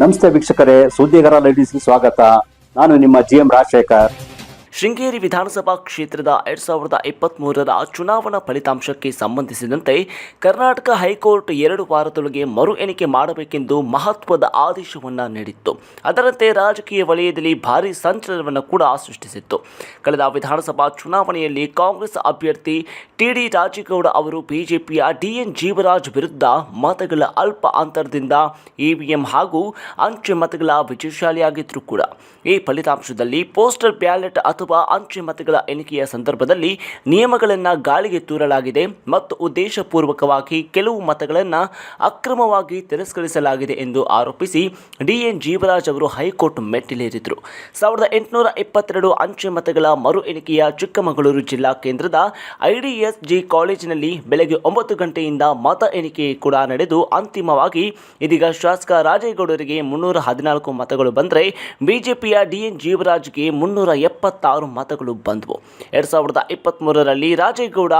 ನಮಸ್ತೆ ವೀಕ್ಷಕರೇ, ಸುದ್ದಿಗಾರ ಲೇಡೀಸ್ಗೆ ಸ್ವಾಗತ. ನಾನು ನಿಮ್ಮ GM ರಾಜಶೇಖರ್. ಶೃಂಗೇರಿ ವಿಧಾನಸಭಾ ಕ್ಷೇತ್ರದ 2023ರ ಚುನಾವಣಾ ಫಲಿತಾಂಶಕ್ಕೆ ಸಂಬಂಧಿಸಿದಂತೆ ಕರ್ನಾಟಕ ಹೈಕೋರ್ಟ್ 2 ವಾರದೊಳಗೆ ಮರು ಎಣಿಕೆ ಮಾಡಬೇಕೆಂದು ಮಹತ್ವದ ಆದೇಶವನ್ನು ನೀಡಿತ್ತು. ಅದರಂತೆ ರಾಜಕೀಯ ವಲಯದಲ್ಲಿ ಭಾರೀ ಸಂಚಲನವನ್ನು ಕೂಡ ಸೃಷ್ಟಿಸಿತ್ತು. ಕಳೆದ ವಿಧಾನಸಭಾ ಚುನಾವಣೆಯಲ್ಲಿ ಕಾಂಗ್ರೆಸ್ ಅಭ್ಯರ್ಥಿ TD ರಾಜೇಗೌಡ ಅವರು ಬಿಜೆಪಿಯ DN ಜೀವರಾಜ್ ವಿರುದ್ಧ ಮತಗಳ ಅಲ್ಪ ಅಂತರದಿಂದ EVM ಹಾಗೂ ಅಂಚೆ ಮತಗಳ ವಿಜಯಶಾಲಿಯಾಗಿದ್ದರೂ ಕೂಡ ಈ ಫಲಿತಾಂಶದಲ್ಲಿ ಪೋಸ್ಟಲ್ ಬ್ಯಾಲೆಟ್ ಅಥವಾ ಅಂಚೆ ಮತಗಳ ಎಣಿಕೆಯ ಸಂದರ್ಭದಲ್ಲಿ ನಿಯಮಗಳನ್ನು ಗಾಳಿಗೆ ತೂರಲಾಗಿದೆ ಮತ್ತು ಉದ್ದೇಶಪೂರ್ವಕವಾಗಿ ಕೆಲವು ಮತಗಳನ್ನು ಅಕ್ರಮವಾಗಿ ತಿರಸ್ಕರಿಸಲಾಗಿದೆ ಎಂದು ಆರೋಪಿಸಿ DN ಜೀವರಾಜ್ ಅವರು ಹೈಕೋರ್ಟ್ ಮೆಟ್ಟಿಲೇರಿದರು. 1822 ಅಂಚೆ ಮತಗಳ ಮರು ಎಣಿಕೆಯ ಚಿಕ್ಕಮಗಳೂರು ಜಿಲ್ಲಾ ಕೇಂದ್ರದ IDSG ಕಾಲೇಜಿನಲ್ಲಿ ಬೆಳಗ್ಗೆ 9 ಗಂಟೆಯಿಂದ ಮತ ಎಣಿಕೆ ಕೂಡ ನಡೆದು ಅಂತಿಮವಾಗಿ ಇದೀಗ ಶಾಸಕ ರಾಜೇಗೌಡರಿಗೆ 314 ಮತಗಳು ಬಂದರೆ ಬಿಜೆಪಿಯ DN ಜೀವರಾಜ್ಗೆ 376 ಮತಗಳು ಬಂದವು. 2023ರಲ್ಲಿ ರಾಜೇಗೌಡ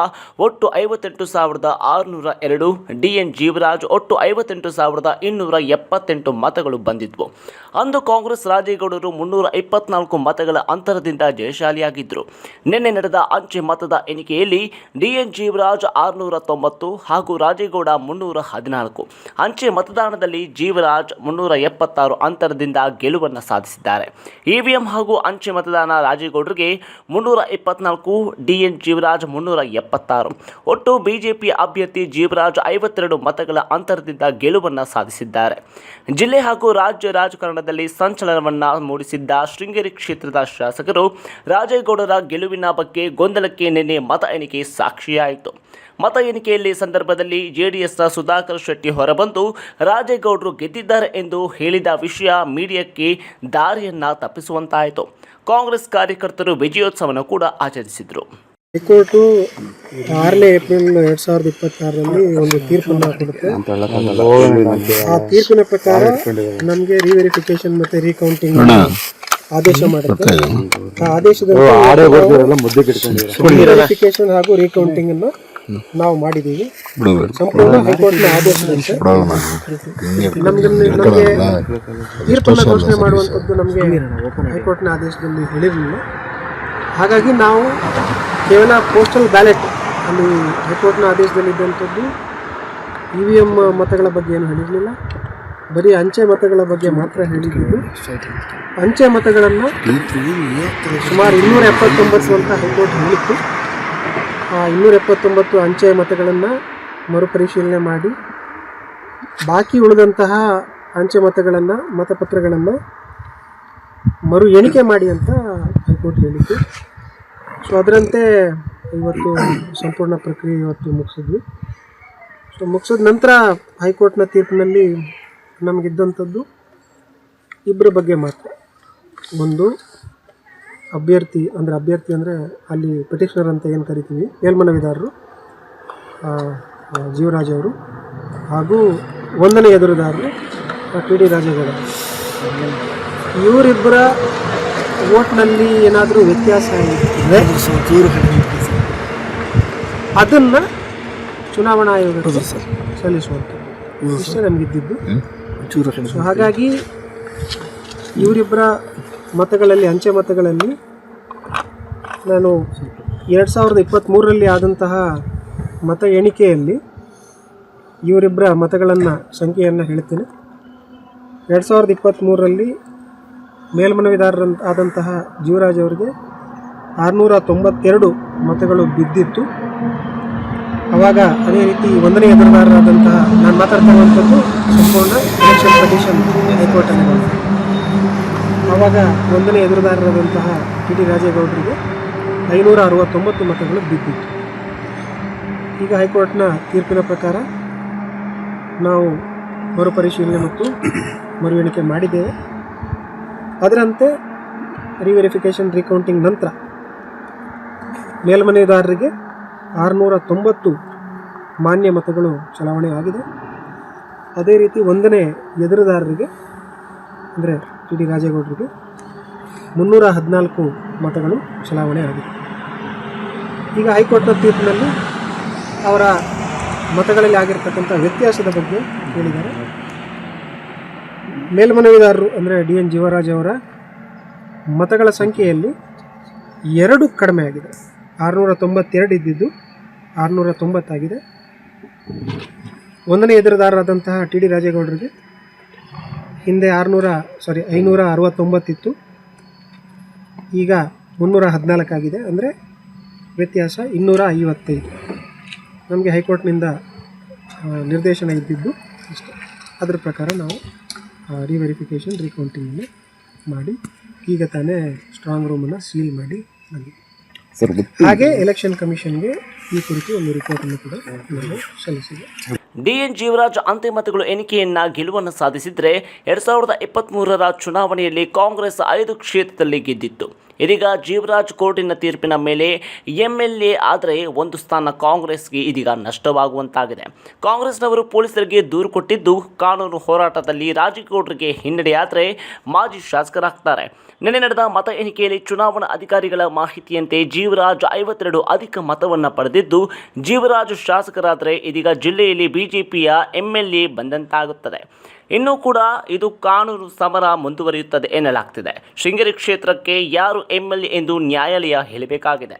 ಒಟ್ಟು 58,602, DN ಜೀವರಾಜ್ ಒಟ್ಟು 58,278 ಮತಗಳು ಬಂದಿದ್ವು. ಅಂದು ಕಾಂಗ್ರೆಸ್ ರಾಜೇಗೌಡರು 324 ಮತಗಳ ಅಂತರದಿಂದ ಜಯಶಾಲಿಯಾಗಿದ್ದರು. ನಿನ್ನೆ ನಡೆದ ಅಂಚೆ ಮತದ ಎಣಿಕೆಯಲ್ಲಿ DN ಜೀವರಾಜ್ 690 ಹಾಗೂ ರಾಜೇಗೌಡ 314. ಅಂಚೆ ಮತದಾನದಲ್ಲಿ ಜೀವರಾಜ್ 376 ಅಂತರದಿಂದ ಗೆಲುವನ್ನು ಸಾಧಿಸಿದ್ದಾರೆ. EVM ಹಾಗೂ ಅಂಚೆ ಮತದಾನ ರಾಜೇಗೌಡರಿಗೆ 324, DN ಜೀವರಾಜ್ 376. ಒಟ್ಟು ಬಿಜೆಪಿ ಅಭ್ಯರ್ಥಿ ಜೀವರಾಜ್ 52 ಮತಗಳ ಅಂತರದಿಂದ ಗೆಲುವನ್ನು ಸಾಧಿಸಿದ್ದಾರೆ. ಜಿಲ್ಲೆ ಹಾಗೂ ರಾಜ್ಯ ರಾಜಕಾರಣದಲ್ಲಿ ಸಂಚಲನವನ್ನು ಮೂಡಿಸಿದ್ದ ಶೃಂಗೇರಿ ಕ್ಷೇತ್ರದ ಶಾಸಕರು ರಾಜೇಗೌಡರ ಗೆಲುವಿನ ಬಗ್ಗೆ ಗೊಂದಲಕ್ಕೆ ನಿನ್ನೆ ಮತ ಎಣಿಕೆ ಸಾಕ್ಷಿಯಾಯಿತು. ಮತ ಎಣಿಕೆಯಲ್ಲಿ ಸಂದರ್ಭದಲ್ಲಿ JDSನ ಸುಧಾಕರ್ ಶೆಟ್ಟಿ ಹೊರಬಂದು ರಾಜೇಗೌಡರು ಗೆದ್ದಿದ್ದಾರೆ ಎಂದು ಹೇಳಿದ ವಿಷಯ ಮೀಡಿಯಾಕ್ಕೆ ದಾರಿಯನ್ನು ತಪ್ಪಿಸುವಂತಾಯಿತು. ಕಾಂಗ್ರೆಸ್ ಕಾರ್ಯಕರ್ತರು ವಿಜಯೋತ್ಸವವನ್ನು ಕೂಡ ಆಚರಿಸಿದರು. ಹೈಕೋರ್ಟು 6ನೇ ಏಪ್ರಿಲ್ 2026ರಲ್ಲಿ ಒಂದು ತೀರ್ಪನ್ನು ಕೊಡುತ್ತೆ. ಆ ತೀರ್ಪಿನ ಪ್ರಕಾರ ನಮಗೆ ರಿವೆರಿಫಿಕೇಶನ್ ಮತ್ತೆ ರೀಕೌಂಟಿಂಗ್ ಆದೇಶ ಮಾಡುತ್ತೆ. ಆ ಆದೇಶದಲ್ಲಿ ರಿವೆರಿಫಿಕೇಶನ್ ಹಾಗೂ ರೀಕೌಂಟಿಂಗ್ ಅನ್ನು ನಾವು ಮಾಡಿದ್ದೀವಿ. ಸಂಪೂರ್ಣ ಹೈಕೋರ್ಟ್ನ ಆದೇಶದಂತೆ ನಮಗೆ ತೀರ್ಪನ್ನು ಘೋಷಣೆ ಮಾಡುವಂಥದ್ದು ನಮಗೆ ಹೈಕೋರ್ಟ್ನ ಆದೇಶದಲ್ಲಿ ಹೇಳಿರಲಿಲ್ಲ. ಹಾಗಾಗಿ ನಾವು ಕೇವಲ ಪೋಸ್ಟಲ್ ಬ್ಯಾಲೆಟ್ ಅಲ್ಲಿ ಹೈಕೋರ್ಟ್ನ ಆದೇಶದಲ್ಲಿದ್ದಂಥದ್ದು EVM ಮತಗಳ ಬಗ್ಗೆ ಏನು ಹೇಳಿರಲಿಲ್ಲ, ಬರೀ ಅಂಚೆ ಮತಗಳ ಬಗ್ಗೆ ಮಾತ್ರ ಹೇಳಿದ್ದು. ಅಂಚೆ ಮತಗಳನ್ನು ಸುಮಾರು 279 ಅಂತ ಹೈಕೋರ್ಟ್ ಹೇಳಿತ್ತು. ಆ 279 ಅಂಚೆ ಮತಗಳನ್ನು ಮರುಪರಿಶೀಲನೆ ಮಾಡಿ ಬಾಕಿ ಉಳಿದಂತಹ ಅಂಚೆ ಮತಗಳನ್ನು ಮತಪತ್ರಗಳನ್ನು ಮರು ಎಣಿಕೆ ಮಾಡಿ ಅಂತ ಹೈಕೋರ್ಟ್ ಹೇಳಿತ್ತು. ಸೊ ಅದರಂತೆ ಇವತ್ತು ಸಂಪೂರ್ಣ ಪ್ರಕ್ರಿಯೆ ಇವತ್ತು ಮುಗಿಸಿದ್ವಿ. ಸೊ ಮುಗಿಸಿದ ನಂತರ ಹೈಕೋರ್ಟ್ನ ತೀರ್ಪಿನಲ್ಲಿ ನಮಗಿದ್ದಂಥದ್ದು ಇಬ್ಬರ ಬಗ್ಗೆ ಮಾತ್ರ. ಒಂದು ಅಭ್ಯರ್ಥಿ ಅಂದರೆ ಅಲ್ಲಿ ಪಿಟಿಷನರ್ ಅಂತ ಏನು ಕರಿತೀವಿ, ಮೇಲ್ಮನವಿದಾರರು ಜೀವರಾಜ್ ಅವರು, ಹಾಗೂ 1ನೇ ಎದುರುದಾರರು TD ರಾಜೇಗೌಡ. ಇವರಿಬ್ಬರ ವೋಟ್ನಲ್ಲಿ ಏನಾದರೂ ವ್ಯತ್ಯಾಸ ಇದ್ದರೆ ಅದನ್ನು ಚುನಾವಣಾ ಆಯೋಗಕ್ಕೆ ಸಲ್ಲಿಸುವಂಥದ್ದು ಇಷ್ಟೇ ನಮಗಿದ್ದಿದ್ದು. ಸೊ ಹಾಗಾಗಿ ಇವರಿಬ್ಬರ ಮತಗಳಲ್ಲಿ, ಅಂಚೆ ಮತಗಳಲ್ಲಿ ನಾನು 2023ರಲ್ಲಿ ಆದಂತಹ ಮತ ಎಣಿಕೆಯಲ್ಲಿ ಇವರಿಬ್ಬರ ಮತಗಳನ್ನು ಸಂಖ್ಯೆಯನ್ನು ಹೇಳ್ತೀನಿ. 2023ರಲ್ಲಿ ಮೇಲ್ಮನವಿದಾರರಾದಂತಹ ಜೀವರಾಜ್ ಅವರಿಗೆ 692 ಮತಗಳು ಬಿದ್ದಿತ್ತು. ಆವಾಗ ಅದೇ ರೀತಿ 1ನೇ ಎದುರುದಾರರಾದಂತಹ, ನಾನು ಮಾತಾಡ್ತಾ ಇರುವಂಥದ್ದು ಸಂಪೂರ್ಣ ಎಲೆಕ್ಷನ್ ಪಿಟಿಷನ್ ಹೈಕೋರ್ಟಲ್ಲಿ. ಆವಾಗ 1ನೇ ಎದುರುದಾರರಾದಂತಹ TD ರಾಜೇಗೌಡರಿಗೆ 569 ಮತಗಳು ಬಿದ್ದಿತ್ತು. ಈಗ ಹೈಕೋರ್ಟ್ನ ತೀರ್ಪಿನ ಪ್ರಕಾರ ನಾವು ಮರುಪರಿಶೀಲನೆ ಮತ್ತು ಮರು ಎಣಿಕೆ ಮಾಡಿದ್ದೇವೆ. ಅದರಂತೆ ರಿವೆರಿಫಿಕೇಷನ್ ರೀಕೌಂಟಿಂಗ್ ನಂತರ ಮೇಲ್ಮನೆದಾರರಿಗೆ 690 ಮಾನ್ಯ ಮತಗಳು ಚಲಾವಣೆ ಆಗಿದೆ. ಅದೇ ರೀತಿ 1ನೇ ಎದುರುದಾರರಿಗೆ ಅಂದರೆ TD ರಾಜೇಗೌಡರಿಗೆ 314 ಮತಗಳು ಚಲಾವಣೆ ಆಗಿದೆ. ಈಗ ಹೈಕೋರ್ಟ್ನ ತೀರ್ಪಿನಲ್ಲಿ ಅವರ ಮತಗಳಲ್ಲಿ ಆಗಿರ್ತಕ್ಕಂಥ ವ್ಯತ್ಯಾಸದ ಬಗ್ಗೆ ಹೇಳಿದ್ದಾರೆ. ಮೇಲ್ಮನವಿದಾರರು ಅಂದರೆ DN ಜೀವರಾಜ್ ಅವರ ಮತಗಳ ಸಂಖ್ಯೆಯಲ್ಲಿ 2 ಕಡಿಮೆ ಆಗಿದೆ. 692 ಇದ್ದಿದ್ದು 690 ಆಗಿದೆ. 1ನೇ ಎದುರುದಾರರಾದಂತಹ TD ರಾಜೇಗೌಡರಿಗೆ ಹಿಂದೆ 569 ಇತ್ತು, ಈಗ 314 ಆಗಿದೆ. ಅಂದರೆ ವ್ಯತ್ಯಾಸ 255. ನಮಗೆ ಹೈಕೋರ್ಟ್ನಿಂದ ನಿರ್ದೇಶನ ಇದ್ದಿದ್ದು ಇಷ್ಟೇ. ಅದರ ಪ್ರಕಾರ ನಾವು ರಿವೆರಿಫಿಕೇಷನ್ ರೀಕೌಂಟಿಂಗನ್ನು ಮಾಡಿ ಈಗ ತಾನೇ ಸ್ಟ್ರಾಂಗ್ ರೂಮನ್ನು ಸೀಲ್ ಮಾಡಿ ಬಂದಿದ್ದೀವಿ. ಸರ್, ಹಾಗೆ ಎಲೆಕ್ಷನ್ ಕಮಿಷನ್ಗೆ ಈ ಕುರಿತು ಒಂದು ರಿಪೋರ್ಟನ್ನು ಕೂಡ ನಾವು ಸಲ್ಲಿಸಿದೆ. DN ಜೀವರಾಜ್ ಅಂತಿಮತಗಳು ಎಣಿಕೆಯನ್ನ ಗೆಲುವನ್ನು ಸಾಧಿಸಿದರೆ 2023ರ ಚುನಾವಣೆಯಲ್ಲಿ ಕಾಂಗ್ರೆಸ್ 5 ಕ್ಷೇತ್ರದಲ್ಲಿ ಗೆದ್ದಿತ್ತು. ಇದೀಗ ಜೀವರಾಜ್ ಕೋರ್ಟಿನ ತೀರ್ಪಿನ ಮೇಲೆ MLA ಆದರೆ 1 ಸ್ಥಾನ ಕಾಂಗ್ರೆಸ್ಗೆ ಇದೀಗ ನಷ್ಟವಾಗುವಂತಾಗಿದೆ. ಕಾಂಗ್ರೆಸ್ನವರು ಪೊಲೀಸರಿಗೆ ದೂರು ಕೊಟ್ಟಿದ್ದು ಕಾನೂನು ಹೋರಾಟದಲ್ಲಿ ರಾಜೇಗೌಡರಿಗೆ ಹಿನ್ನಡೆಯಾದರೆ ಮಾಜಿ ಶಾಸಕರಾಗ್ತಾರೆ. ನಿನ್ನೆ ನಡೆದ ಮತ ಎಣಿಕೆಯಲ್ಲಿ ಚುನಾವಣಾ ಅಧಿಕಾರಿಗಳ ಮಾಹಿತಿಯಂತೆ ಜೀವರಾಜ್ 52 ಅಧಿಕ ಮತವನ್ನು ಪಡೆದಿದ್ದು ಜೀವರಾಜ್ ಶಾಸಕರಾದರೆ ಇದೀಗ ಜಿಲ್ಲೆಯಲ್ಲಿ ಬಿಜೆಪಿಯ MLA ಬಂದಂತಾಗುತ್ತದೆ. ಇನ್ನೂ ಕೂಡ ಇದು ಕಾನೂನು ಸಮರ ಮುಂದುವರಿಯುತ್ತದೆ ಎನ್ನಲಾಗ್ತಿದೆ. ಶೃಂಗೇರಿ ಕ್ಷೇತ್ರಕ್ಕೆ ಯಾರು MLA ಎಂದು ನ್ಯಾಯಾಲಯ ಹೇಳಬೇಕಾಗಿದೆ.